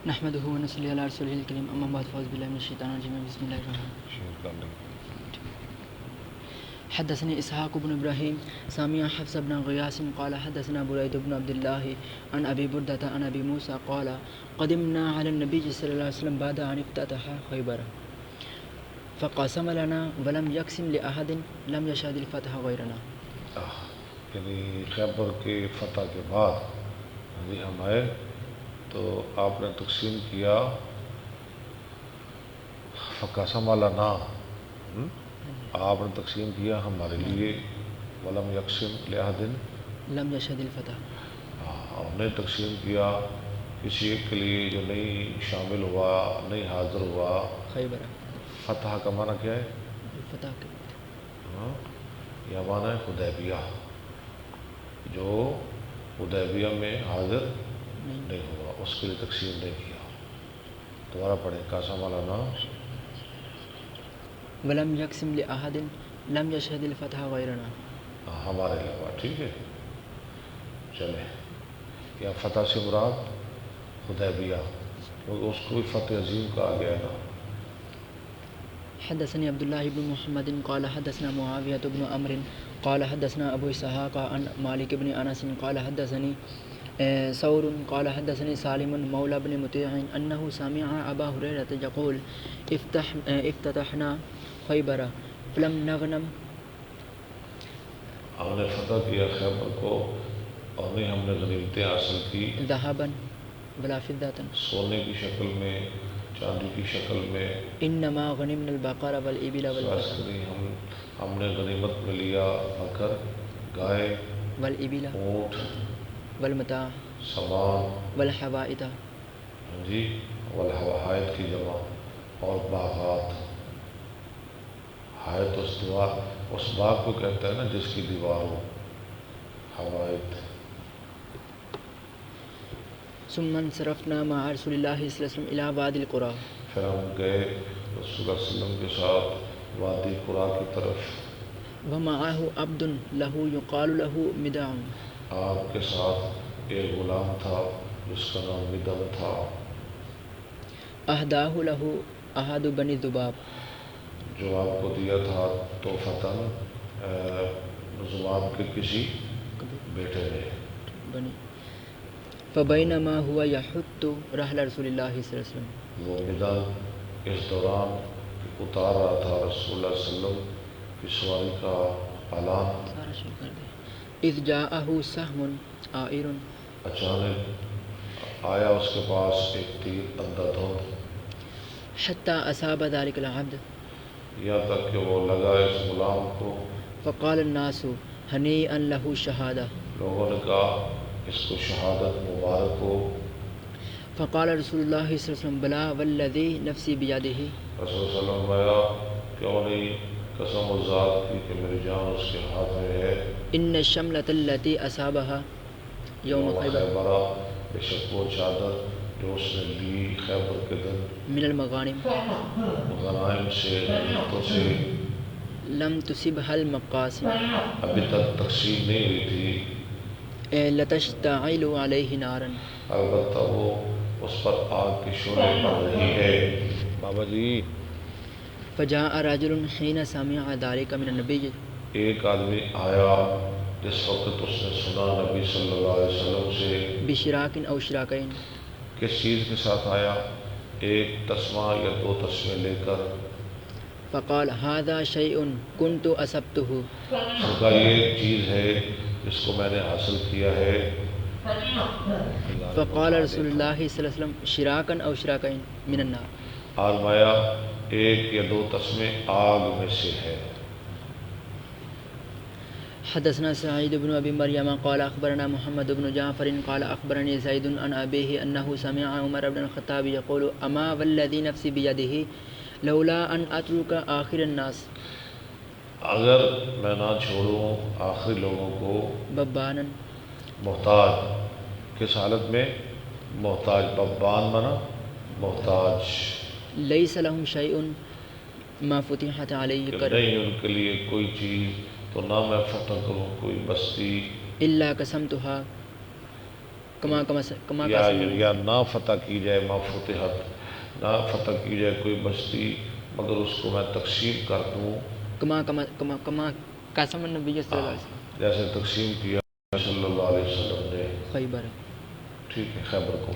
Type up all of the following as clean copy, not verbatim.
نحمده ونصلي على رسوله الكريم اما بعد فاعوذ بالله من الشيطان الرجيم بسم الله الرحمن الرحيم. حدثني اسحاق بن ابراهيم سامع حفص بن غياث قال حدثنا بريد بن عبد الله عن ابي برده عن ابي موسى قال قدمنا على النبي صلى الله عليه وسلم بعد ان افتتح خيبر فقسم لنا ولم يقسم لاحد لم يشهد الفتح غيرنا. یعنی خیبر کے فتح کے بعد ہم آئے تو آپ نے تقسیم کیا فقسم لنا، آپ نے تقسیم کیا ہمارے لیے، ولم یقسم لأحد لم يشهد الفتح، اور نہیں تقسیم کیا کسی ایک کے لیے جو نہیں شامل ہوا، نہیں حاضر ہوا. خیبر فتح کا معنی کیا ہے؟ فتح کے یہ معنی ہے حدیبیہ، جو حدیبیہ میں حاضر نہیں ہوا اس کے لیے تقسیم نہیں کیا. دوبارہ پڑھیں. قسم لنا ولم يقسم لأحد لم يشهد الفتح غيرنا. ہمارے علاوہ. ٹھیک ہے، چلے. یا فتح سے مراد حدیبیہ، کیونکہ اس کو بھی فتح عظیم کہا گیا ہے نا. حدثني عبد الله بن محمد قال حدثنا معاوية بن عمرو قال حدثنا أبو إسحاق عن مالك بن أنس قال حدثني ثور قال حدثني سالم مولى بن مطيع أنه سمع أبا هريرة يقول افتتحنا خيبر فلم نغنم. ہم نے فتح کیا خیبر کو اور نہیں ہم نے غنیمتیں حاصل کی ذهبا ولا فضة سونے کی شکل میں، چاندی کی شکل میں. إنما غنمنا البقر والإبل والغنم ہم نے غنیمت میں لیا بکر، گائے، والإبل اونٹ، والمتاع سامان، والحوائط جی، والحوائط کی جمع، اور باغات. حائط اس باغ کو کہتا ہے نا جس کی دیوار ہو، حوائط. ثم انصرفنا مع رسول الله صلى الله عليه وسلم إلى وادي القرى. پھر ہم گئے رسول اللہ صلی اللہ علیہ وسلم کے ساتھ وادی قرا کی طرف. ومعه عبد له يقال له مدع. آپ کے ساتھ ایک غلام تھا جس کا نام مدم تھا. أهداه له أحد بني ذباب. جو آپ کو دیا تھا توفتاً ذباب کے کسی بیٹے نے. بني فبينما هو يحط رحل رسول الله صلى الله عليه وسلم. وہ مدم اس دوران اتار رہا تھا رسول اللہ صلی اللہ علیہ وسلم کی سواری کا اعلان. إذ جاءه سهم عائر. اچانک آیا اس کے پاس ایک تیر اندھا دھند، حتى أصاب ذلك العبد. یہاں تک کہ وہ لگا اس غلام کو. فقال الناس هنيئا له شهادة. لوگوں نے کہا اس کو شہادت مبارک ہو. فقال رسول الله صلى الله عليه وسلم بلى والذي نفسي بيده. رسول صلی اللہ علیہ وسلم فرمایا کیوں نہیں، قسم و ذات کی کہ میری جان اس کے ہاتھ میں ہے. إن الشملة التي أصابها يوم خيبر خیبر، بے شک وہ چادر جو اس نے لی خیبر کے دن من المغانم غنائم سے، غنیمتوں سے، لم تصبها المقاسم ابھی تک تقسیم نہیں ہوئی تھی. لتشتعل عليه نارا. البتہ وہ اس پر آگ کی شعلے پڑ رہی ہے. بابا جی، فجاء رجل حين سمع ذلك من النبي. ایک آدمی آیا جس وقت اس نے سنا نبی صلی اللہ علیہ وسلم سے. بشراك أو شراكين. کس چیز کے ساتھ آیا؟ ایک تسمہ یا دو تسمے لے کر. فقال هذا شيء كنت أصبته. اس کا یہ چیز ہے جس کو میں نے حاصل کیا ہے. فقال رسول الله صلى الله عليه وسلم شراكا أو شراكين من النار. آزمایا ایک یا دو تسمے آگ میں سے ہے. حدثنا سعيد بن أبي مريم قال أخبرنا محمد بن جعفر قال أخبرني زيد عن أبيه أنه سمع عمر بن الخطاب يقول أما والذي نفسي بيده لولا أن أترك آخر الناس. اگر میں نہ چھوڑوں آخری لوگوں کو ببانا محتاج. کس حالت میں؟ محتاج. ببان منا محتاج. ليس لهم شيء ما فتحت عليه قرية نہیں ان کے لیے کوئی چیز تو نہ میں فتح کروں کوئی بستی إلا قسمتها کما کما کما یا نہ فتح کی جائے، ما فتحت، نہ فتح کی جائے کوئی بستی مگر اس کو میں تقسیم کر دوں، کما کما کما کما قسم النبی صلی اللہ علیہ وسلم، جیسے تقسیم کیا صلی اللہ علیہ وسلم نے خیبر، ٹھیک ہے، خیبر کو.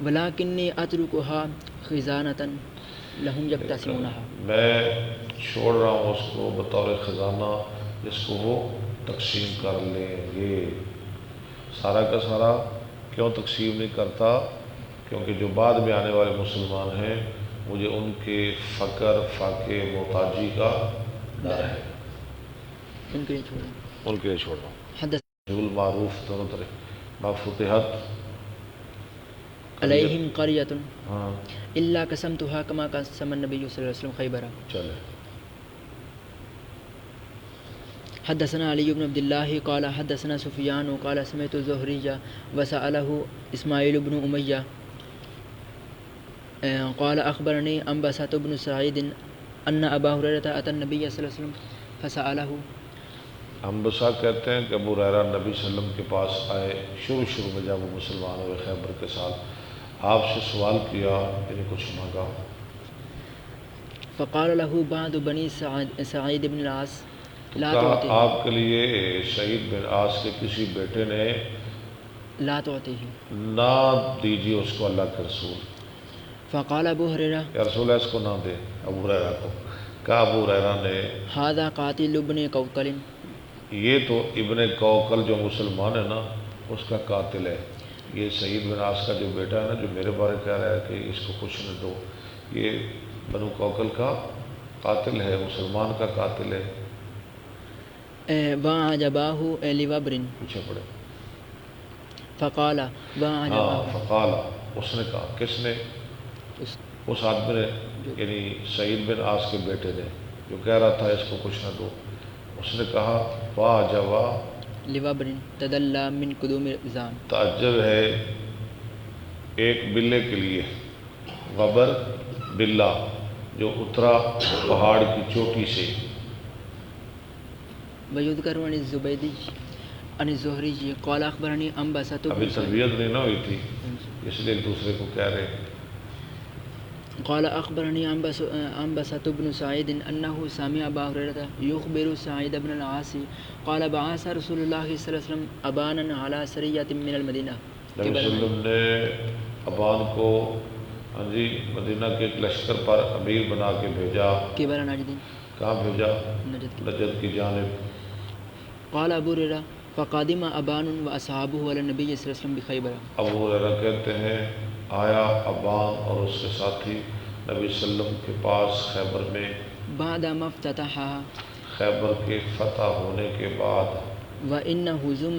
ولکنی اترکها خزانۃ لهم یقتسمونها، میں چھوڑ رہا ہوں اس کو بطور خزانہ جس کو وہ تقسیم کر لیں گے. سارا کا سارا کیوں تقسیم نہیں کرتا؟ کیونکہ جو بعد میں آنے والے مسلمان ہیں مجھے ان کے فقر، فاقے، محتاجی کا ڈر ہے، ان کے لیے چھوڑ رہا ہوں. ان کے لیے چھوڑ رہا ہوں. حدث المعروف دونوں طرح، ما فتحت علیہم قریۃ ہاں الا قسمتها کما قسم النبی صلی اللہ علیہ وسلم خیبر. چلے. حدثنا علی بن عبد اللہ قال حدثنا سفیان قال سمعت الزہری وسأله اسماعیل بن امیہ قال اخبرنی انبسط بن سعید ان ابا ہریرہ اتى النبی صلی اللہ علیہ وسلم فسأله. ہم بسا کہتے ہیں کہ ابو ہریرہ نبی صلی اللہ علیہ وسلم کے پاس آئے شروع میں جب وہ مسلمان ہوئے خیبر کے ساتھ، آپ سے سوال کیا، یعنی کچھ مانگا. فقال له بعض بنی سعید بن العاص لا کہا تعطیہ آپ کے لیے سعید بن عاص کے کسی بیٹے نے لا تعطیہ، نہ دیجیے اس کو اللہ کے رسول. فقال ابو ہریرہ یا رسول اللہ اس کو نہ دے ابو ہریرہ کو. کہا ابو ہریرہ نے ھذا قاتل ابن کوکل، یہ تو ابن کوکل جو مسلمان ہے نا اس کا قاتل ہے. یہ سعید بن عاص کا جو بیٹا ہے نا جو میرے بارے کہہ رہا ہے کہ اس کو کچھ نہ دو، یہ بنو کوکل کا قاتل ہے، مسلمان کا قاتل ہے. وعجباہ لوبر، پیچھے پڑے. فقال ہاں وعجباہ، فقال، اس نے کہا، کس نے؟ اس آدمی نے، یعنی سعید بن عاص کے بیٹے نے جو کہہ رہا تھا اس کو کچھ نہ دو. اس نے کہا واجبا، لوبر تدلی من قدوم زان، تعجب ہے ایک بلے کے لیے، غبر بلہ جو اترا پہاڑ کی چوٹی سے. ویذکر عن الزبیدی عن الزہری قال اخبرنی انبسط ابھی بن سعید تربیت نہیں نہ ہوئی تھی اس لیے ایک دوسرے کو کہہ رہے. قال اخبرنی انبسط بن سعید انه سمع ابا ہریرہ یخبر سعید بن العاص قال بعث رسول اللہ صلی اللہ علیہ وسلم ابانا علی سریۃ من المدینہ. نبی صلی اللہ علیہ وسلم نے ابان کو ہاں جی مدینہ کے ایک لشکر پر امیر بنا کے بھیجا. قبل نجد، کہاں بھیجا؟ نجد کی. نجد کی جانب. قال ابو ہریرہ فقادم ابان واصحابہ علی النبی صلی اللہ علیہ وسلم بخیبر. ابو ہریرہ کہتے ہیں آیا ابان اور اس کے ساتھی نبی صلی اللہ علیہ وسلم کے پاس خیبر میں، بعد ما افتتحها، خیبر کے فتح ہونے کے بعد. وَإِنَّ هُزُمَ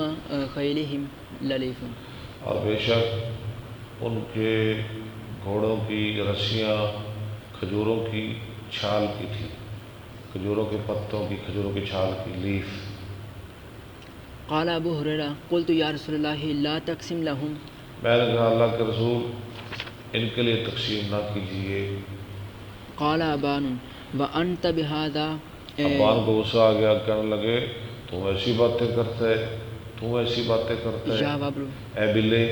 خَيْلِهِمْ لَلِيفٌ، اور بے شک ان کے گھوڑوں کی رسیاں کھجوروں کی چھال کی تھی، کھجوروں کے پتوں کی، کھجوروں کی چھال کی، لیف. قال ابو ہریرہ قلت یا رسول اللہ لا تقسم لهم، میں نے کہا اللہ کے رسول ان کے لیے تقسیم نہ کیجیے. قال ابان وانت بهذا، ابان کو غصہ آ گیا، کہنے لگے تم ایسی باتیں کرتا ہے، تم ایسی باتیں کرتا یا ہے وبر اے بلے.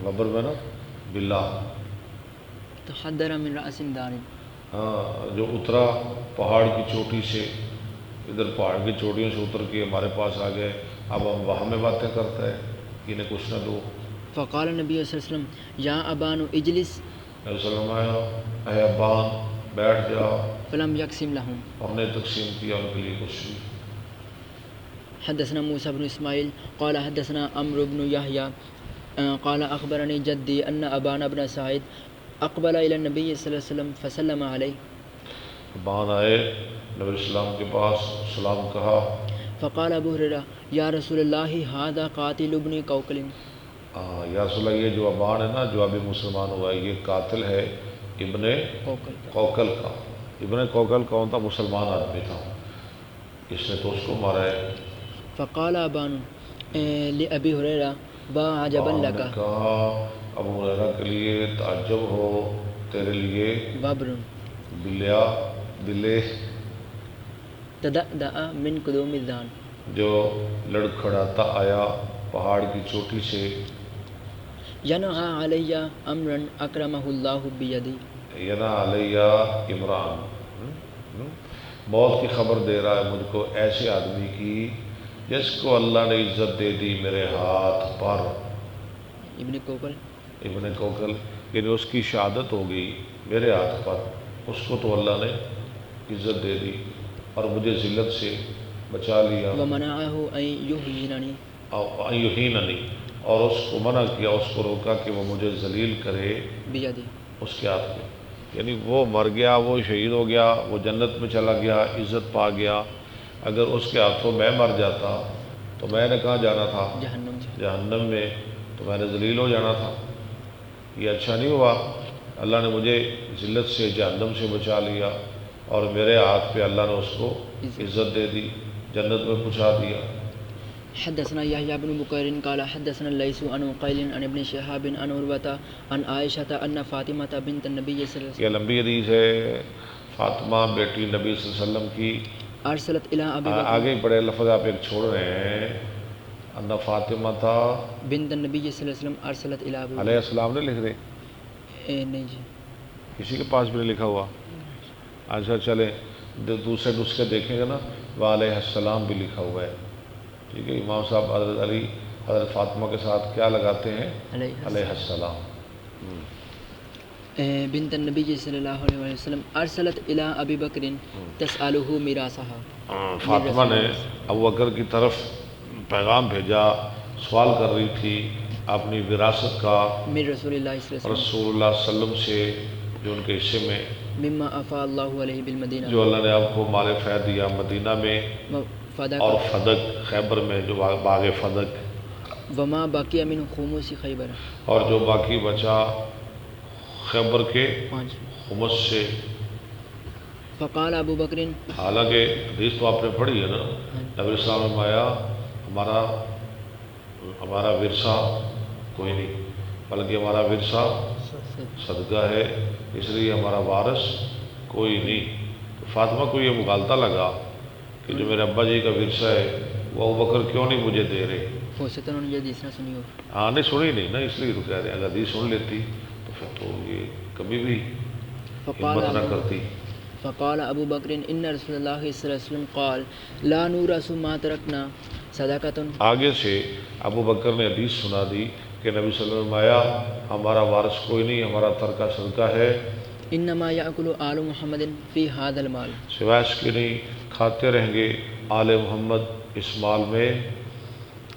غبر میں نا بلا، تحدر من رأس دار، ہاں جو اترا پہاڑ کی چوٹی سے، ادھر پہاڑ کی چوٹیوں سے اتر کے ہمارے پاس آ گئے، اب ہم وہاں میں باتیں کرتا ہے، انہیں کچھ نہ دو. فقال النبی صلی اللہ علیہ وسلم یا ابان اجلس، نبی صلی اللہ علیہ وسلم اے ابان بیٹھ جا. فلم یقسم لهم. ہم نے تقسیم کیا ان کے لیے کچھ بھی. حدثنا موسى بن اسماعیل قال حدثنا عمرو بن يحيى قال اخبرني جدي ان ابان بن سعید اقبل الى النبي صلی اللہ علیہ وسلم فسلم علیہ. ابان آئے نبی السلام کے پاس، سلام کہا. فقال ابو ہریرہ یا رسول اللہ هذا قاتل ابن کوکل، یا رسول اللہ یہ جو ابان ہے نا جو ابھی مسلمان ہوا ہے یہ قاتل ہے ابن کوکل. کوکل کا. ابن کوکل کون تھا؟ مسلمان آدمی تھا، اس نے تو اس کو مارا ہے. فقال ابان لابی ہریرہ وعجبا نے لک، کہا ابو ہریرہ کے لیے تعجب ہو تیرے لیے، وبر بلیا بلے تدأدأ من قدوم الذان، جو لڑکھڑاتا آیا پہاڑ کی چوٹی سے. ینعا علی امرا اکرمہ اللہ بیدی، ینا علیہ عمران، موت کی خبر دے رہا ہے مجھ کو ایسے آدمی کی جس کو اللہ نے عزت دے دی میرے ہاتھ پر۔ ابن کوکل ابن کوکل یعنی اس کی شہادت ہو گئی میرے ہاتھ پر، اس کو تو اللہ نے عزت دے دی اور مجھے ذلت سے بچا لیا، ومنعہ ان یہیننی، اور یہیننی، اور اس کو منع کیا، اس کو روکا کہ وہ مجھے ذلیل کرے بیدی، اس کے ہاتھ میں۔ یعنی وہ مر گیا، وہ شہید ہو گیا، وہ جنت میں چلا گیا، عزت پا گیا، اگر اس کے ہاتھوں میں مر جاتا تو میں نے کہاں جانا تھا؟ جہنم سے۔ جہنم میں، تو میں نے ذلیل ہو جانا تھا۔ یہ اچھا نہیں ہوا، اللہ نے مجھے ذلت سے جہنم سے بچا لیا اور میرے ہاتھ پہ اللہ نے اس کو عزت دے دی، جنت میں پہنچا دیا۔ حدثنا یحییٰ بن بکیر قال حدثنا اللیث عن عقیل عن ابن شہاب عن عروة عن عائشة ان فاطمة بنت النبی صلی اللہ علیہ یہ لمبی حدیث ہے، فاطمہ بیٹی نبی صلی اللہ علیہ وسلم کی۔ وسلم ارسلت الی ابی بکر آگے بڑے لفظ آپ ایک چھوڑ رہے ہیں، ان فاطمہ تھا بنت النبی صلی اللہ علیہ وسلم ارسلت الی ابی علیہ السلام نے لکھ دے، بکر، نہیں جی، کسی کے پاس بھی نہیں لکھا ہوا۔ اچھا چلیں دوسرے نسخے دیکھیں گے نا، وعلیہ السلام بھی لکھا ہوا ہے، ٹھیک ہے۔ امام صاحب حضرت علی حضرت فاطمہ کے ساتھ کیا لگاتے ہیں؟ علیہ السلام۔ بنت النبی صلی اللہ علیہ وسلم ارسلت الی ابی بکر تسألہ میراثها، فاطمہ نے ابو بکر کی طرف پیغام بھیجا، سوال کر رہی تھی اپنی وراثت کا من رسول اللہ صلی اللہ علیہ رسول اللہ صلی اللہ علیہ وسلم سے، جو ان کے حصے میں وسلم مما افاء اللہ علیہ بالمدینہ، جو اللہ نے آپ کو مال فیض دیا مدینہ میں فدق اور فدق خیبر میں، جو باغ فدق، وما باقی من خموس خیبر، اور جو باقی بچا خیبر کے 5۔ خمس سے۔ فقال ابو بکر، حالانکہ حدیث تو آپ نے پڑھی ہے نا، نبی السلام نے فرمایا ہمارا ورثہ کوئی نہیں، بلکہ ہمارا ورثہ صدقہ ہے، اس لیے ہمارا وارث کوئی نہیں۔ تو فاطمہ کو یہ مغالطہ لگا کہ جو میرے ابا جی کا ورثہ ہے وہ ابوبکر کیوں نہیں مجھے دے رہے۔ ہو سکتا انہوں نے یہ حدیث نہ سنی ہو۔ ہاں نہیں سنی نہیں نا، اس لیے تو کہہ رہے ہیں، اگر حدیث سن لیتی تو پھر تو یہ کبھی بھی ہمت نہ کرتی۔ فقال ابو بکر ان رسول اللہ صلی اللہ علیہ وسلم قال لا نورث ما ترکنا صدقۃ، آگے سے ابو بکر نے حدیث سنا دی کہ نبی صلی اللہ علیہ وسلم آیا، ہمارا وارث کوئی نہیں، ہمارا ترکہ صدقہ ہے، انما یاکل آل محمد فی ھذا المال، سوائے اس کے نہیں کھاتے رہیں گے آل محمد اس مال میں۔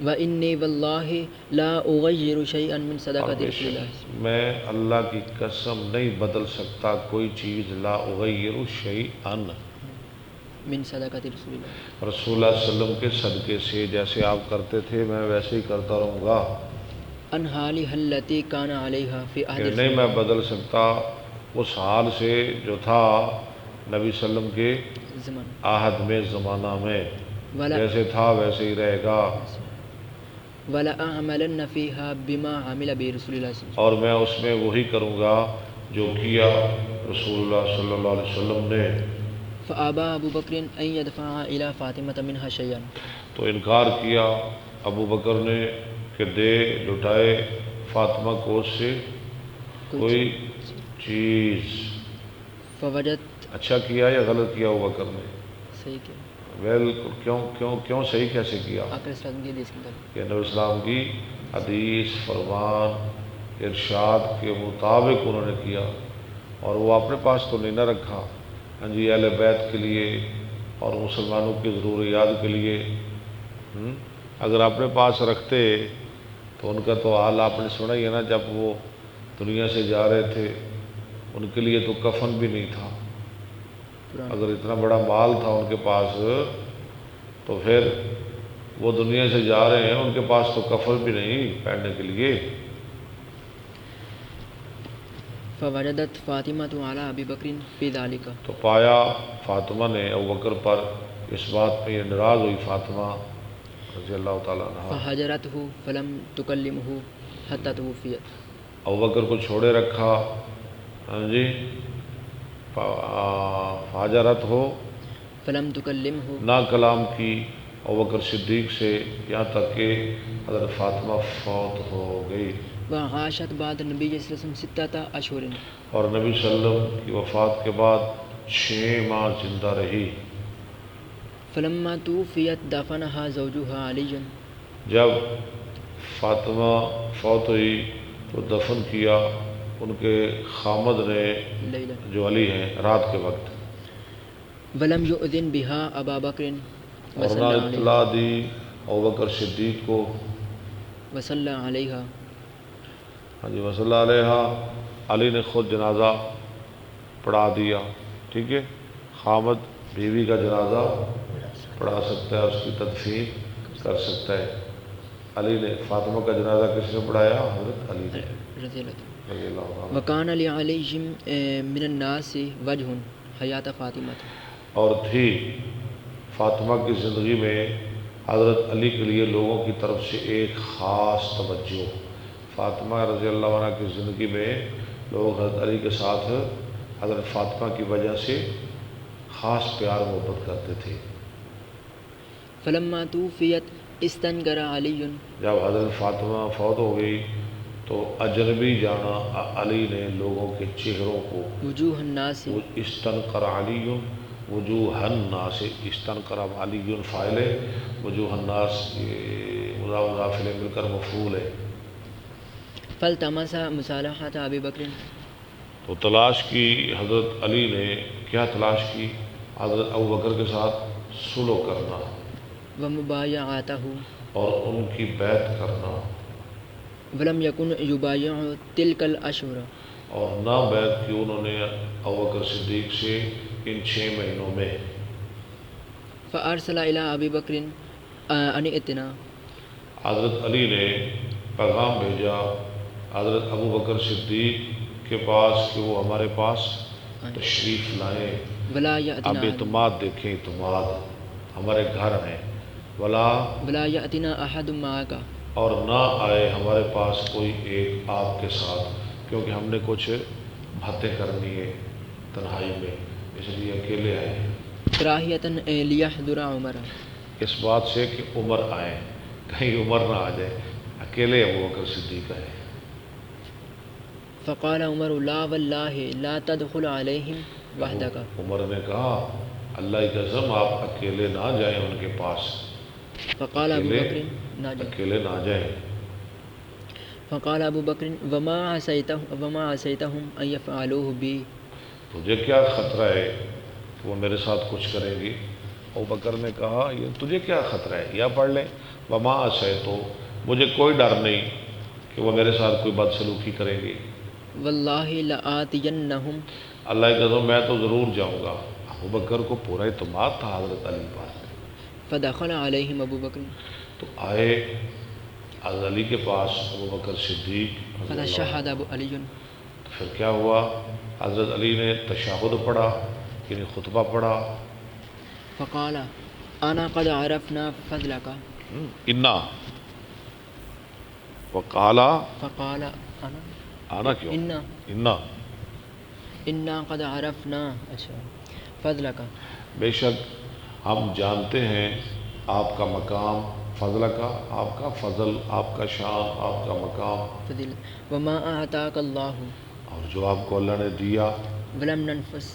وانی واللہ لا اغیر شیئا من اور صدقۃ بے رسول اللہ، شک میں اللہ کی قسم نہیں بدل سکتا کوئی چیز، لا اغیر شیئا، من صدقۃ رسول اللہ، رسول اللہ صلی اللہ علیہ وسلم کے صدقے سے، جیسے آپ کرتے تھے میں ویسے ہی کرتا رہوں گا، ان حالہ التی کان علیہا فی عہد کہ رسول نہیں میں بدل سکتا اس حال سے جو تھا نبی صلی اللہ علیہ وسلم کے زمان، عہد میں، زمانہ میں، ولا جیسے تھا ویسے ہی رہے گا، ولا اعملن فیہا بما عمل به رسول اللہ صلی اللہ اور میں اس میں وہی کروں گا جو کیا رسول اللہ صلی اللہ علیہ وسلم نے۔ علیہ وسلم، فابا ابو بکر ان یدفع الی فاطمہ منها شیئا، تو انکار کیا ابو بکر نے کہ دے لٹائے فاطمہ کو اس سے کوئی چیز۔ فوجدت، اچھا کیا یا غلط کیا ابو بکر نے؟ صحیح کیا، بالکل، کیوں صحیح کیسے کیا؟ آقا صلی اللہ علیہ وسلم کی حدیث کے مطابق، کہ نبی اسلام کی حدیث فرمان ارشاد کے مطابق انہوں نے کیا، اور وہ اپنے پاس تو نہیں نہ رکھا، ہاں جی، اہل بیت کے لیے اور مسلمانوں کی ضروریات کے لیے۔ اگر اپنے پاس رکھتے تو ان کا تو حال آپ نے سنا ہی ہے نا، جب وہ دنیا سے جا رہے تھے ان کے لیے تو کفن بھی نہیں تھا، اگر اتنا بڑا مال تھا ان کے پاس تو پھر وہ دنیا سے جا رہے ہیں، ان کے پاس تو کفن بھی نہیں پہننے کے لیے۔ فوجدت فاطمہ علی ابی بکر فی ذلک، تو پایا فاطمہ نے ابو بکر پر اس بات پہ، یہ ناراض ہوئی فاطمہ رضی اللہ تعالیٰ عنہ، فہجرتہ فلم تکلمہ حتی توفیت، ابو بکر کو چھوڑے رکھا، ہاں جی، فاجرت ہو، فلم تکلمہ، نہ کلام کی ابو بکر صدیق سے، یہاں تک کہ حضرت فاطمہ فوت ہو گئی۔ وعاشت بعد النبی صلی اللہ علیہ وسلم 6 اشہر اور نبی صلی اللہ علیہ وسلم کی وفات کے بعد 6 ماہ زندہ رہی. فلما توفیت دفنها زوجها علی جب فاطمہ فوت ہوئی تو دفن کیا ان کے خامد نے لیلا جو علی ہیں رات کے وقت. ولم یؤذن بها ابا بکر اور نہ اطلاع دی ابوبکر صدیق کو. وصلی علیہا ہاں جی وصلی اللہ علیہ. علی نے خود جنازہ پڑھا دیا. ٹھیک ہے، خامد بیوی کا جنازہ پڑھا سکتا ہے، اس کی تدفین کر سکتا ہے. علی نے فاطمہ کا جنازہ کس نے پڑھایا؟ حضرت علی نے رضی اللہ رضی اللہ عنہ. وکان لعلی من الناس وجہ حیات فاطمہ. اور تھی فاطمہ کی زندگی میں حضرت علی کے لیے لوگوں کی طرف سے ایک خاص توجہ. فاطمہ رضی اللہ عنہ کی زندگی میں لوگ حضرت علی کے ساتھ حضرت فاطمہ کی وجہ سے خاص پیار محبت کرتے تھے. فلما توفیت استنکر علی جب حضرت فاطمہ فوت ہو گئی تو اجنبی جانا علی نے لوگوں کے چہروں کو. وجوہ الناس استنکر علی وجوہ الناس. استنکر علی فاعل ہے، وجوہ الناس یہ مضاف مضاف الیہ مل کر مفعول ہے. فالتمس مصالحۃ ابی بکر تو تلاش کی حضرت علی نے، کیا تلاش کی؟ حضرت ابوبکر کے ساتھ صلح کرنا ومبایعتہ اور ان کی بیعت کرنا. ولم یکن یبایع تلک الاشہر اور نہ بیعت کی انہوں نے ابوبکر صدیق سے ان 6 مہینوں میں. فارسل الی ابی بکر ان اتنا حضرت علی نے پیغام بھیجا حضرت ابوبکر صدیق کے پاس کہ وہ ہمارے پاس تشریف لائیں. ولا اب یاتنا اعتماد دیکھیں، اعتماد ہمارے گھر ہیں. ولا یاتنا احد معک اور نہ آئے ہمارے پاس کوئی ایک آپ کے ساتھ، کیونکہ ہم نے کچھ باتیں کرنی ہے تنہائی میں، اس لیے اکیلے آئے ہیں. کراہیۃ لیحضر عمر اس بات سے کہ عمر آئیں، کہیں عمر نہ آ جائے، اکیلے ابوبکر صدیق آئے. فقال عمر لا واللہ لا تدخل علیہم وحدک. عمر نے کہا اللہ کی قسم آپ اکیلے نہ جائیں ان کے پاس. فقال ابو بکر نہ جا. اکیلے نہ جائیں. فقال ابو بکر وما عصیتہم ان یفعلوہ بی. تجھے کیا خطرہ ہے کہ وہ میرے ساتھ کچھ کریں گی؟ ابو بکر نے کہا یہ تجھے کیا خطرہ ہے، یا پڑھ لیں وما عصیتو، مجھے کوئی ڈر نہیں کہ وہ میرے ساتھ کوئی بدسلوکی کریں گی. واللہ لآتینہم اللہ کی قسم میں تو ضرور جاؤں گا. ابو بکر کو پورا اعتماد تھا حضرت علی پاس. فدخل علیہم ابو بکر تو آئے حضرت علی کے پاس ابو بکر صدیق رضی اللہ عنہ. فتشہد ابو علی پھر کیا ہوا؟ حضرت علی نے تشہد پڑھا، یعنی خطبہ پڑھا. فقال انا قد عرفنا فضلک. انا وقالا فقال آنا کیوں؟ انا انا قد عرفنا اچھا فضلک. بے شک ہم جانتے ہیں آپ کا مقام. فضل کا آپ کا فضل، آپ کا شان، آپ کا مقام. فضیلت. وما اعطاک اللہ اور جو آپ کو اللہ نے دیا. ولم ننفس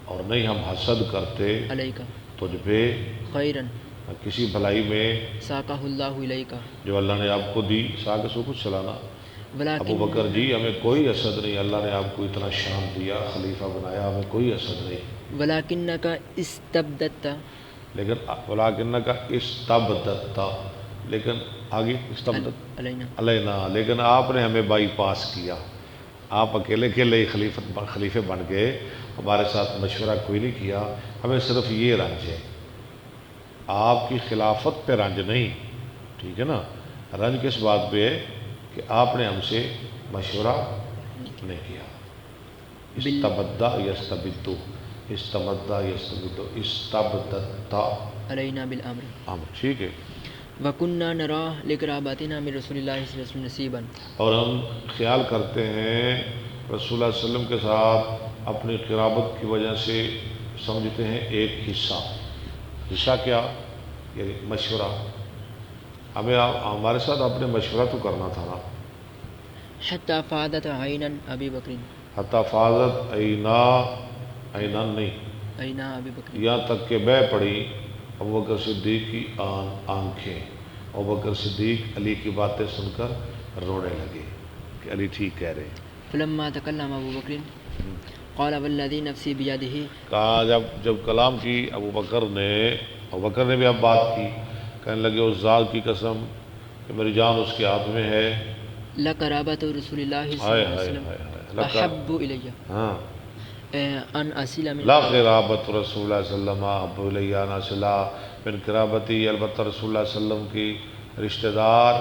اور نہیں ہم حسد کرتے علیک تجھ پہ خیرا کسی بھلائی میں ساقہ اللہ علیک. جو اللہ نے آپ کو دی. ساکھ سے کچھ چلانا. ابو ولکن بکر جی ہمیں کوئی حسد نہیں، اللہ نے آپ کو اتنا شان دیا، خلیفہ بنایا، ہمیں کوئی حسد نہیں. ولکنک استبددت لیکن ولیکنک استبددت، لیکن آگے استبدت علینا علینا، لیکن آپ نے ہمیں بائی پاس کیا. آپ اکیلے اکیلے خلیفے بن گئے، ہمارے ساتھ مشورہ کوئی نہیں کیا. ہمیں صرف یہ رنج ہے، آپ کی خلافت پہ رنج نہیں. ٹھیک ہے نا؟ رنج کس بات پہ ہے کہ آپ نے ہم سے مشورہ نہیں کیا. استبدہ یستبدو، استبدہ یستبدو، استبددت علینا بالامر. ٹھیک ہے. وکننا نرا لقرابتنا من رسول اللہ صلی اللہ علیہ وسلم نصیبا. اور ہم خیال کرتے ہیں رسول اللہ صلی اللہ علیہ وسلم کے ساتھ اپنی قرابت کی وجہ سے سمجھتے ہیں ایک حصہ. حصہ کیا؟ یعنی مشورہ. ہمیں ہمارے ساتھ آپ نے مشورہ تو کرنا تھا نا. حتى فادت عينا أبي بكر حتی فاضت عینان نہیں، عينا أبي بكر یہاں تک کہ بہہ پڑی ابو بکر صدیق کی آنکھیں. ابو بکر صدیق علی کی باتیں سن کر رونے لگے کہ علی ٹھیک کہہ رہے ہیں. فلما تكلم أبو بكر قال والذي نفسي بيده کہا جب کلام کی ابو بکر نے بھی اب بات کی، کہنے لگے اس ذات کی قسم کہ میری جان اس کے ہاتھ میں ہے. لقرابة رسول الله صلى ہائے الله عليه ہائے وسلم ہائے أحب إلي ہاں أن أصل من لا قرابت رسول اللہ صلی اللہ علیہ وسلم احب الی ان اصلا من قرابتی. البتہ رسول اللہ صلی اللہ علیہ وسلم کی رشتہ دار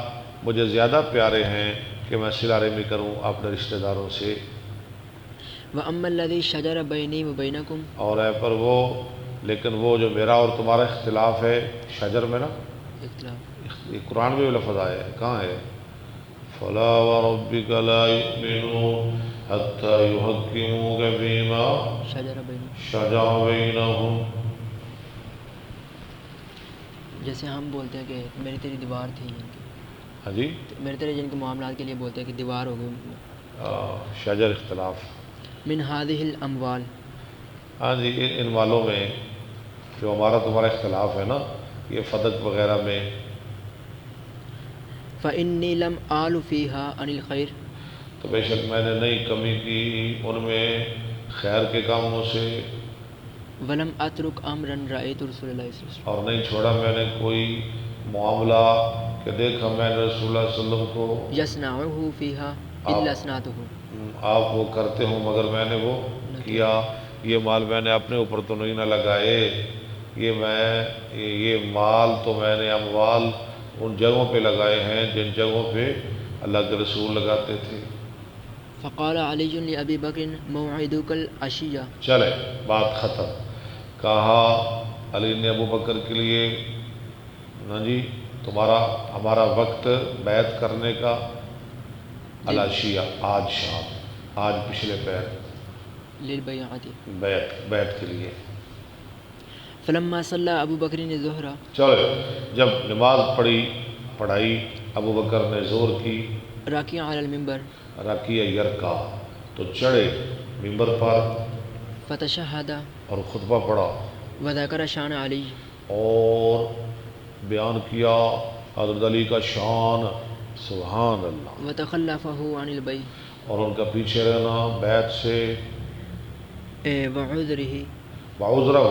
مجھے زیادہ پیارے ہیں کہ میں صلہ رحمی کروں اپنے رشتہ داروں سے. وأما الذي شجر بيني وبينكم اور ہے پر وہ، لیکن وہ جو میرا اور تمہارا اختلاف ہے، شجر میں نا اختلاف یہ قرآن میں بھی لفظ آیا ہے، کہاں ہے؟ فلا وربك لا يؤمنون حتى يحكموك فيما شجر بين شجر بينهم. جیسے ہم بولتے ہیں کہ میری تیری دیوار تھی جن کی، ہاں جی میرے تیرے جن کے معاملات کے لیے بولتے ہیں کہ دیوار ہو گئی. شجر اختلاف. من هذه الأموال ہاں جی ان والوں میں جو ہمارا تمہارا اختلاف ہے نا، یہ فدق وغیرہ میں، فإني لم آل فيها عن الخير تو بے شک میں نے نہیں کمی کی ان میں خیر کے کاموں سے، ولم أترك أمرا رأيت رسول الله صلى الله عليه وسلم اور نہیں چھوڑا میں نے کوئی معاملہ کہ دیکھا میں نے رسول اللہ صلی اللہ علیہ وسلم کو يصنعه فيها إلا صنعته. آپ وہ کرتے ہوں مگر میں نے وہ کیا. یہ مال میں نے اپنے اوپر تو نہیں نہ لگائے، یہ مال تو میں نے اموال ان جگہوں پہ لگائے ہیں جن جگہوں پہ اللہ کے رسول لگاتے تھے. فقال علي لأبي بكر موعدك العشية. چلے بات ختم. کہا علی نے ابو بکر کے لیے نا جی ہمارا وقت بیعت کرنے کا العشیہ آج شام، آج پچھلے پیر للبيعة. بیعت کے لیے. فلما صلى أبو بكر الظهر چلو جب نماز پڑھائی ابو بکر نے زور کی، راكعا على المنبر رکیہ یرکا تو چڑھے ممبر پر فتشهد اور خطبہ پڑھا وذكر شان علي اور بیان کیا حضرت علی کا شان. سبحان اللہ. وتخلفه عن البيع اور ان کا پیچھے رہنا بیعت سے، وعذره بعذرہ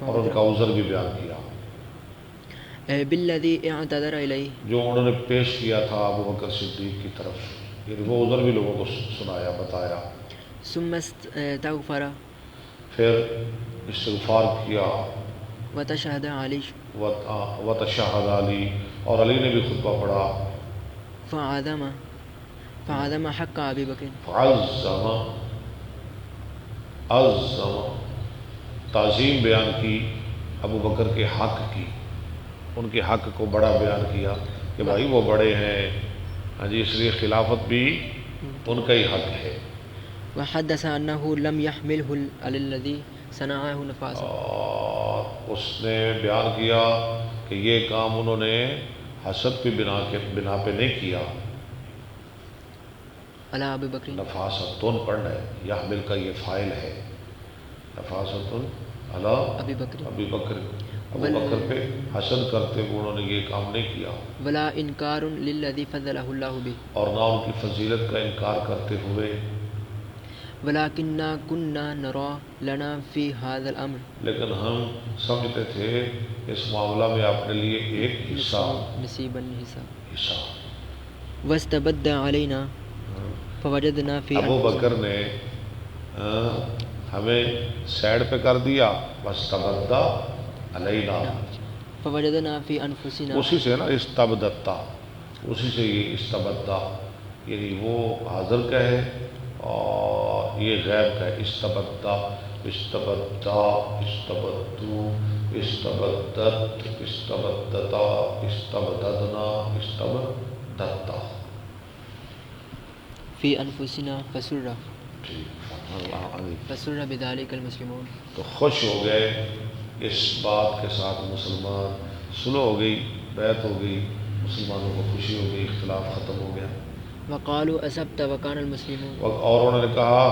اور ان کا عذر بھی بیان کیا بالذي اعتذر إليه جو انہوں نے پیش کیا تھا ابو بکر صدیق کی طرف، یعنی وہ عذر بھی لوگوں کو سنایا بتایا. ثم استغفر پھر استغفار کیا. وتشهد علي وتشہد علی اور علی نے بھی خطبہ پڑھا. فعظم حق أبي بكر عظم تعظیم بیان کی ابو بکر کے حق کی، ان کے حق کو بڑا بیان کیا کہ بھائی وہ بڑے ہیں، ہاں جی اس لیے خلافت بھی ان کا ہی حق ہے. وحدث أنه لم يحمله على الذي صنعه نفاسا. اور اس نے بیان کیا کہ یہ کام انہوں نے حسد کی بنا پہ نہیں کیا. على أبي بكر نفاستن پڑھنا ہے، یحمل کا یہ فاعل ہے، نفاستن علی أبي بكر ابی بکر، ابو بکر پہ حسد کرتے ہوئے انہوں نے یہ کام نہیں کیا، ولا إنكار للذي فضله الله به، اور نہ ان کی فضیلت کا انکار کرتے ہوئے، ولكننا كنا نرى لنا في هذا الأمر، لیکن ہم سمجھتے تھے اس معاملہ میں اپنے لیے ایک حصہ نصیبا حساب. حصہ. واستبد علينا فوجدنا في ابو بکر نے ہمیں سائڈ پہ کر دیا، واستبدّ علینا، فوجدنا في أنفسنا، اسی سے نا استبدتا، اسی سے یہ استبدّ، یعنی وہ حاضر کا ہے اور یہ غیب کا ہے. استبدّ، استبدّا، استبدّو، استبدّت، استبدّتا، استبدّدنا، استبدّتا. في أنفسنا فسر بذلك المسلمون. تو خوش ہو گئے اس بات کے ساتھ مسلمان، صلح ہو گئی، بیعت ہو گئی، مسلمانوں کو خوشی ہو گئی، اختلاف ختم ہو گیا. وقالوا أصبت وكان المسلمون اور انہوں نے کہا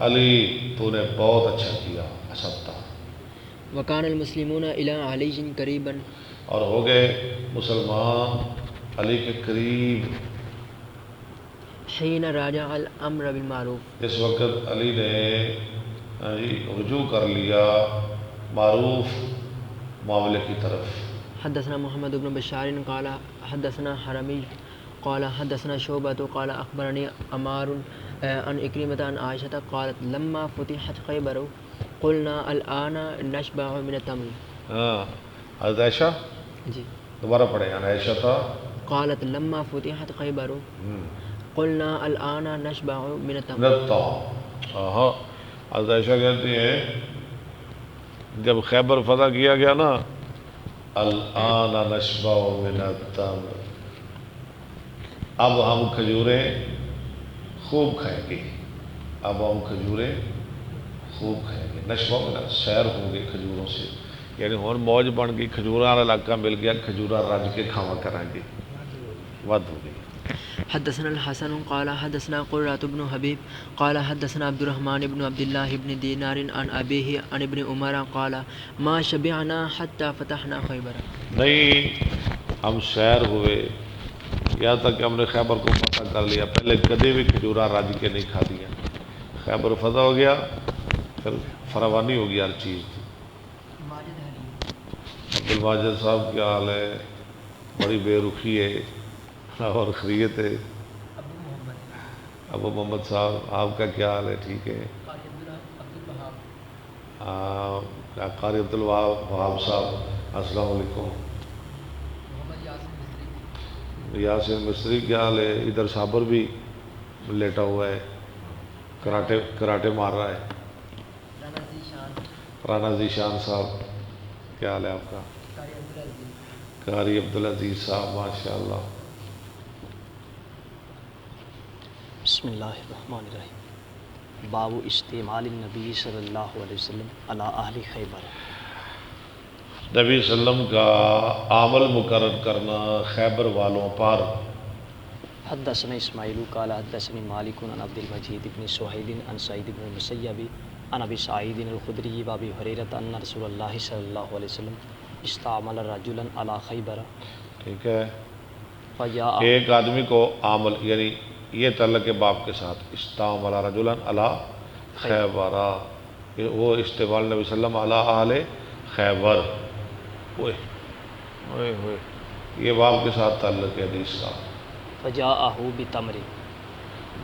علی تو نے بہت اچھا کیا، اسبتا، وكان المسلمون إلى علي قريبا اور ہو گئے مسلمان علی کے قریب حين راجع الأمر بالمعروف، اس وقت علی نے رجوع کر لیا معروف معاملے کی طرف۔ حدثنا محمد بن بشار قال حدثنا حرمي قال حدثنا شعبة قال أخبرني عمار عن إكرمة عن عائشة قالت لما فتحت خيبر قلنا الآن نشبع من التمر. ہاں حضرت عائشہ جی دوبارہ پڑھیں، یعنی عائشہ تھا قالت لما فتحت خيبر قلنا الآن نشبع من التمر. نتا، ہاں حضرت عائشہ کہتی ہیں جب خیبر فتح کیا گیا نا، الآن نشبع من التمر، اب ہم کھجوریں خوب کھائیں گے، اب ہم کھجوریں خوب کھائیں گے، نشبع من سیر ہوں گے کھجوروں سے، یعنی ہون موج بن گئی، کھجوراں والا علاقہ مل گیا، کھجوراں رج کے کھاوا کریں گے، ود ہو گئی۔ حدثنا الحسن قال حدثنا قرة بن حبيب قال حدثنا عبد الرحمن بن عبد الله بن دينار عن أبيه عن ابن عمر قال ما شبعنا حتى فتحنا خيبر. نہیں ہم سیر ہوئے یہاں تک کہ ہم نے خیبر کو فتح کر لیا، پہلے کدے بھی کھجورا رج کے نہیں کھا دیا، خیبر فتح ہو گیا پھر فراوانی ہو گیا ہر چیز کی۔ عبد الماجد صاحب کیا حال ہے؟ بڑی بے رخی ہے اور خیریت ہے؟ ابو محمد صاحب آپ کا کیا حال ہے؟ ٹھیک ہے؟ قاری عبد الوہاب صاحب السلام علیکم۔ یاسین مصری کیا حال ہے؟ ادھر صابر بھی لیٹا ہوا ہے، کراٹے مار رہا ہے۔ رانا ذیشان صاحب کیا حال ہے آپ کا؟ قاری عبدالعزیز صاحب ماشاءاللہ۔ بسم اللہ الرحمن الرحیم۔ باب استعمال النبی صلی اللہ علیہ وسلم علی اہل خیبر۔ نبی صلی اللہ علیہ وسلم کا عمل مقرر کرنا خیبر والوں پر۔ حدثنا اسماعیل قال حدثني مالک عن عبد المجید بن سہیل عن سعید بن المسیب عن ابی سعید الخدری و ابی ہریرہ ان رسول اللہ صلی اللہ علیہ وسلم استعمل رجلا علی خیبر۔ ٹھیک ہے، فجاء ایک آدمی کو عمل، یعنی یہ تعلق ہے باپ کے ساتھ، استعمل رجلا علی خیبر، وہ استعمال نبی صلی اللہ علیہ وسلم علی اہل خیبر، یہ باپ کے ساتھ تعلق ہے حدیث کا۔ فجاءہ بتمر،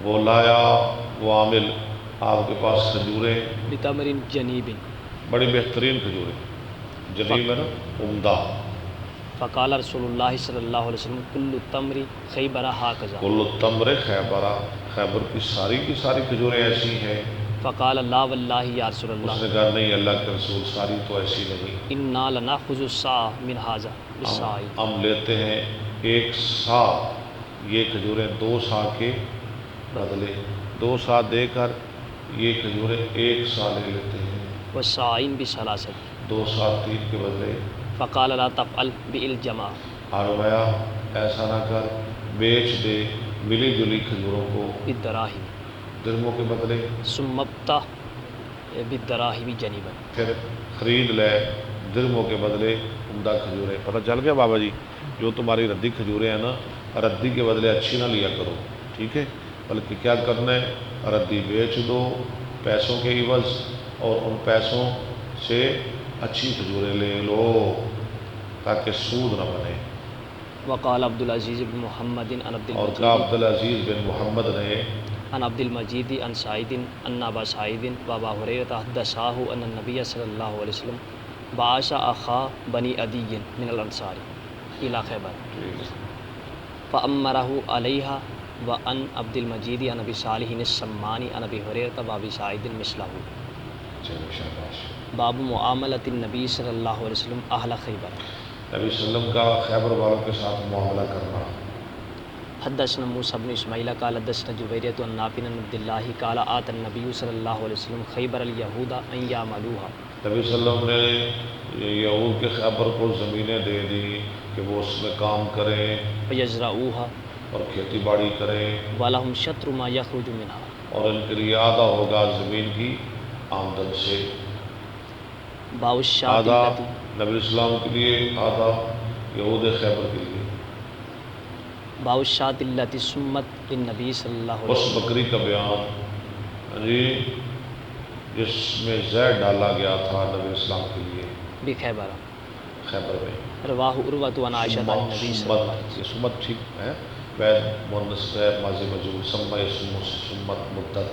وہ لایا وہ عامل آپ کے پاس کھجوریں، بتمر جنیب، بڑی بہترین کھجوریں، جنیب ہے نا عمدہ۔ فقال رسول اللہ صلی اللہ علیہ وسلم کل تمر خیبر ہاکذا، کل التمر خیبرہ، خیبر کی ساری کھجوریں ایسی ہیں؟ فقال لا واللہ یا رسول اس اللہ نے کہا نہیں اللہ کے رسول، ساری تو ایسی نہیں، انا لناخذ الصاع من ھذا بالصاع، ہم لیتے ہیں ایک سا، یہ کھجوریں 2 سا کے بدلے 2 سا دے کر یہ کھجوریں 1 سا لے لیتے ہیں، والصاعین بثلاثۃ، 2 سا 3 کے بدلے۔ فقال لا تفعل بالجماع، فرمایا ایسا نہ کر، بیچ دے ملی جلی کھجوروں کو بالدراہم، درہموں کے بدلے، ثم ابتع بالدراہم جنیبا، پھر خرید لے درہموں کے بدلے عمدہ کھجوریں۔ پتہ چل گیا بابا جی، جو تمہاری ردی کھجوریں ہیں نا، ردی کے بدلے اچھی نہ لیا کرو، ٹھیک ہے؟ بلکہ کیا کرنا ہے، ردی بیچ دو پیسوں کے عوض، اور ان پیسوں سے اچھی کھجوریں لے لو تاکہ سود نہ بنے۔ وقال عبد العزیز بن محمد عن عبد اور کہا المجید عبدالعزیز بن محمد نے عن عبد المجید عن سعید ان ابا سعید و ابا ہریرہ حدثاہ ان النبی صلی اللہ علیہ وسلم بعث اخا بنی عدی من الانصار الى خیبر فامرہ علیہا وان عبد المجید عن ابی صالح السمانی عن ابی ہریرہ و ابی سعید مثلہ۔ باب معاملۃ النبی صلی اللہ علیہ وسلم اہل خیبر۔ نبی صلی اللہ علیہ وسلم کا خیبر والوں کے ساتھ معاملہ کرنا۔ حدثنا موسیٰ بن اسماعیل قال حدثنا جویریۃ عن نافع عن عبد اللہ قال آتى النبی صلی اللہ علیہ وسلم خیبر الیہود ان یعملوها۔ نبی صلی اللہ علیہ وسلم نے یہود کے خیبر کو زمینیں دے دی کہ وہ اس میں کام کریں، فیزرعوها، اور کھیتی باڑی کریں، وَلَهُمْ شَطْرُ مَا يَخْرُجُ مِنْهَا، اور ان کے لیے آدھا ہوگا زمین کی آمدن سے، باب الشاة آدھا التي نبی اسلام کے لیے، آدھا یہود خیبر کے لیے۔ باب الشاة التي سمت للنبی صلی اللہ علیہ اس وسلم بکری کا بیان جی جس میں زہر ڈالا گیا تھا نبی اسلام کے لیے بخیبر، خیبر میں۔ رواہ عروۃ عن عائشہ عن النبی صلی اللہ علیہ یہ سمت ٹھیک ہے، وید مونس ہے، ماضی مجهول، سمہ سمت مدت۔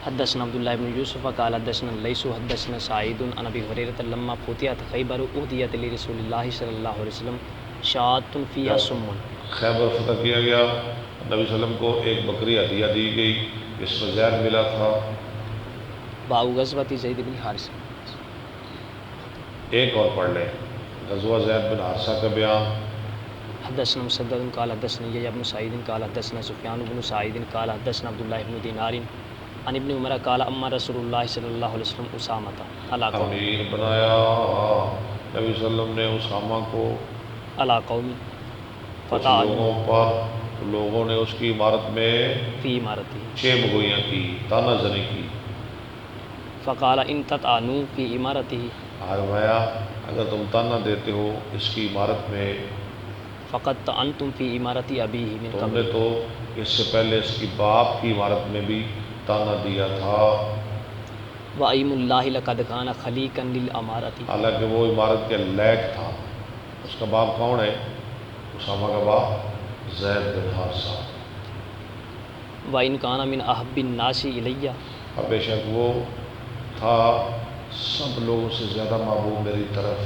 حدثنا عبد الله بن يوسف قال حدثنا الليث حدثنا سعيد عن ابي هريره لما فتحت خيبر اهديت لرسول الله صلى الله عليه وسلم شاة فيها سم، خیبر فتح کیا گیا، نبی صلی اللہ علیہ وسلم کو ایک بکری ہدیہ دی گئی جس میں زہر ملا تھا۔ باب غزوة زید بن حارثہ، ایک اور پڑھ لیں، غزوہ زید بن حارثہ کا بیان۔ حدثنا مسدد قال حدثنا يحيى بن سعيد قال حدثنا سفيان بن سعيد قال حدثنا عبد الله بن دينار عن ابن عمر قال اما رسول الله صلی اللہ علیہ وسلم اسامہ علی قوم، امیر بنایا نبی صلی اللہ علیہ وسلم نے اسامہ کو علی قوم کچھ فتح لوگوں پر، لوگوں نے اس کی عمارت میں فی عمارتی، 6 بگویاں کی، تانہ زنی کی۔ فقال ان تطعنوا فی عمارته، فرمایا اگر تم تانہ دیتے ہو اس کی عمارت میں، فقد طعنتم فی عمارت ابیہ من تم قبل، نے تو اس سے پہلے اس کی باپ کی عمارت میں بھی تانہ دیا تھا، وَأَيْمُ اللَّهِ لَقَدْ كَانَ خَلِيقًا لِلْأَمَارَةِ، حالانکہ وہ عمارت کے لائق تھا۔ اس کا باپ کون ہے؟ اسامہ کا باپ زید بن حارثہ۔ وَإِنْ كَانَ مِنْ أَحَبِّ النَّاسِ إِلَيَّ، اب بے شک وہ تھا سب لوگوں سے زیادہ محبوب میری طرف،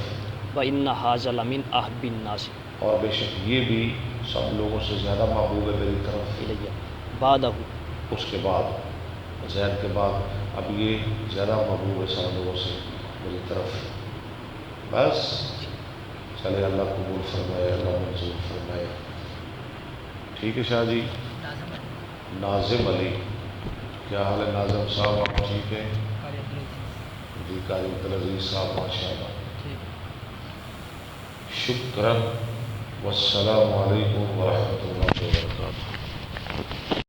وَإِنَّ هَذَا لَمِنْ أَحَبِّ النَّاسِ اور بے شک یہ بھی سب لوگوں سے زیادہ محبوب ہے میری طرف۔ إِلَيَّ بعدہ، اس کے بعد زید کے بعد اب یہ زیادہ محبوب ہے سب لوگوں سے میری طرف۔ بس چلے، اللہ قبول فرمائے، اللہ منظور فرمائے۔ ٹھیک ہے شاہ جی۔ ناظم علی، کیا حال ہے ناظم صاحب؟ آپ ٹھیک ہیں جی؟ قاری عبدالعزیز صاحب ماشاء اللہ، شکراً، والسلام علیکم ورحمۃ اللہ وبرکاتہ۔